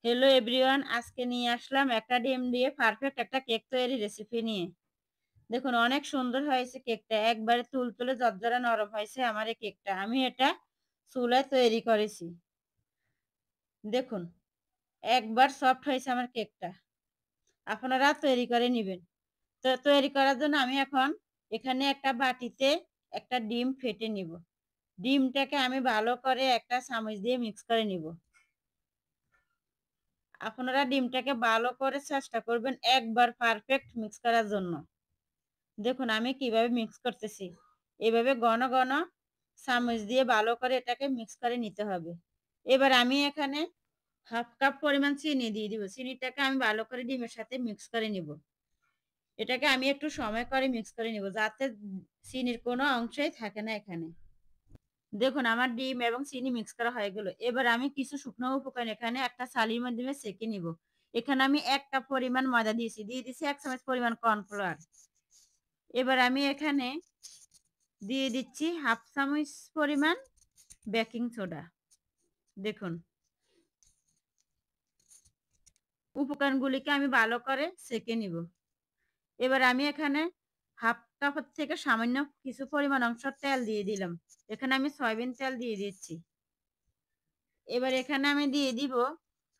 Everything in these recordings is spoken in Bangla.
হ্যালো এভরিওয়ান, আজকে নিয়ে আসলাম একটা ডিম দিয়ে পারফেক্ট একটা কেক তৈরি রেসিপি নিয়ে। দেখুন অনেক সুন্দর হয়েছে কেকটা, একবারে তুলতুলে ঝরঝরা নরম হয়েছে আমার এই কেকটা। আমি এটা চুলায় তৈরি করেছি। দেখুন একবার সফট হয়েছে আমার কেকটা। আপনারা তৈরি করে নেবেন। তো তৈরি করার জন্য আমি এখন এখানে একটা বাটিতে একটা ডিম ফেটে নিব। ডিমটাকে আমি ভালো করে একটা চামচ দিয়ে মিক্স করে নিব। আপনারা ডিমটাকে ভালো করে চেষ্টা করবেন একবার পারফেক্ট মিক্স করার জন্য। দেখুন আমি কিভাবে মিক্স করতেছি। এভাবে ঘন ঘন চামচ দিয়ে ভালো করে এটাকে মিক্স করে নিতে হবে। এবার আমি এখানে হাফ কাপ পরিমাণ চিনি দিয়ে দিব। চিনিটাকে আমি ভালো করে ডিমের সাথে মিক্স করে নিব। এটাকে আমি একটু সময় করে মিক্স করে নিব যাতে চিনির কোনো অংশই থাকে না এখানে। দেখুন আমার ডিম এবং চিনি মিক্স করা হয়ে গেল। এবার আমি কিছু শুকনো উপকরণ এখানে একটা ছালির মাধ্যমে সেঁকে নিব। এখানে আমি ১ কাপ পরিমাণ ময়দা দিয়েছি। দিয়ে দিছি ১ চামচ পরিমাণ কর্নফ্লাওয়ার। এবার আমি এখানে দিয়ে দিচ্ছি হাফ চামচ পরিমাণ বেকিং সোডা। দেখুন উপকরণগুলিকে আমি ভালো করে সেঁকে নিব। এবার আমি এখানে হাফ কাপ থেকে সামান্য কিছু পরিমাণ অংশ তেল দিয়ে দিলাম। এখানে আমি সয়াবিন তেল দিয়ে দিচ্ছি। এবার এখানে আমি দিয়ে দিব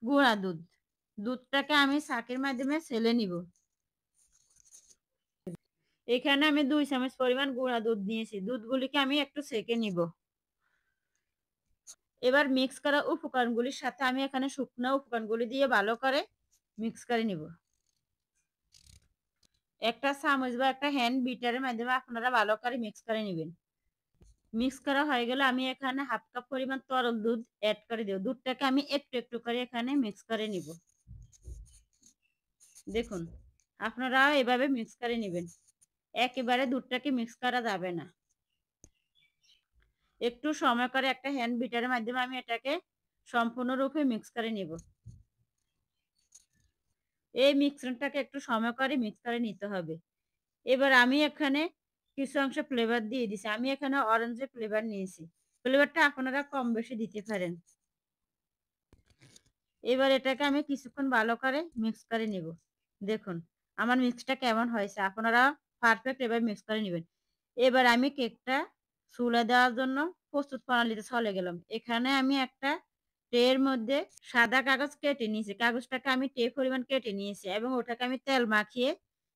গুঁড়া দুধ। দুধটাকে আমি ছাঁকের মাধ্যমে ছেলে নিব। এখানে আমি ২ চামচ পরিমাণ গুঁড়া দুধ নিয়েছি। দুধগুলিকে আমি একটু ছেঁকে নিব। এবার মিক্স করা উপকরণগুলির সাথে আমি এখানে শুকনো উপকরণগুলি দিয়ে ভালো করে মিক্স করে নিব। একটা চামচ বা একটা হ্যান্ড বিটারের মাধ্যমে আপনারা ভালো করে মিক্স করে নেবেন। মিক্স করা হয়ে গেলে আমি এখানে হাফ কাপ পরিমাণ তরল দুধ এড করে দেব। দুধটাকে আমি একটু একটু করে এখানে মিক্স করে নিব। দেখুন আপনারাও এভাবে মিক্স করে নেবেন। একেবারে দুধটাকে মিক্স করা যাবে না। একটু সময় করে একটা হ্যান্ড বিটারের মাধ্যমে আমি এটাকে সম্পূর্ণরূপে মিক্স করে নিব। এই মিশ্রণটাকে একটু সময় করে মিক্স করে নিতে হবে। এবার আমি এখানে কিছু অংশ ফ্লেভার দিয়ে দিছি। আমি এখানে অরেঞ্জের ফ্লেভার নিয়েছি। ফ্লেভারটা আপনারা কম বেশি দিতে পারেন। এবার এটাকে আমি কিছুক্ষণ ভালো করে মিক্স করে নিব। দেখুন আমার মিক্সটা কেমন হয়েছে। আপনারা পারফেক্ট এবার মিক্স করে নেবেন। এবার আমি কেকটা চুলা দেওয়ার জন্য প্রস্তুত প্রণালীতে চলে গেলাম। এখানে আমি একটা ট্রের মধ্যে সাদা কাগজ কেটে নিয়েছি। কাগজটাকে আমি ট্রে পরিমাণ কেটে নিয়েছি এবং ওটাকে আমি তেল মাখিয়ে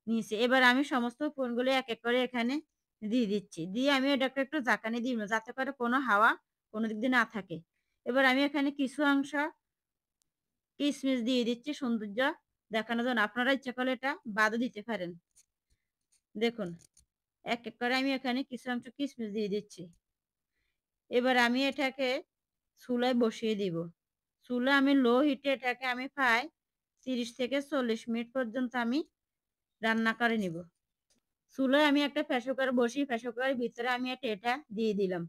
নিয়েছি। এবার আমি সমস্ত উপকরণগুলো এক এক করে এখানে দিয়ে দিচ্ছি। দিয়ে আমি এটাকে একটু ঝাঁকানি দিব যাতে করে কোনো হাওয়া কোনো দিক দিয়ে না থাকে। এবার আমি এখানে কিছু অংশ কিশমিশ দিয়ে দিচ্ছি সৌন্দর্য দেখানোর জন্য। আপনারা ইচ্ছা করলে এটা বাদও দিতে পারেন। দেখুন এক এক করে আমি এখানে কিছু অংশ কিশমিশ দিয়ে দিচ্ছি। এবার আমি এটাকে চুলায় বসিয়ে দিব। চুলা আমি লো হিটে এটাকে আমি প্রায় ৩০ থেকে ৪০ মিনিট পর্যন্ত আমি রান্না করে নিব। চুলায় আমি একটা প্রেসার কুকার বসিয়ে প্রেসার কুকারের ভিতরে আমি এটা দিয়ে দিলাম।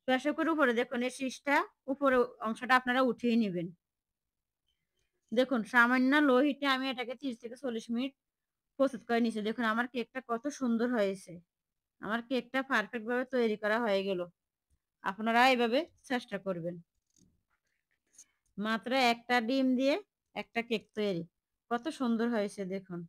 প্রেসার কুকারের উপরে দেখুন এই শীষটা উপরে অংশটা আপনারা উঠিয়ে নেবেন। দেখুন সামান্য লো হিটে আমি এটাকে ৩০ থেকে ৪০ মিনিট প্রস্তুত করে নিয়েছি। দেখুন আমার কেকটা কত সুন্দর হয়েছে। আমার কেকটা পারফেক্ট ভাবে তৈরি করা হয়ে গেল। আপনারা এভাবে চেষ্টা করবেন। মাত্র একটা ডিম দিয়ে একটা কেক তৈরি। কত সুন্দর হয়েছে দেখুন।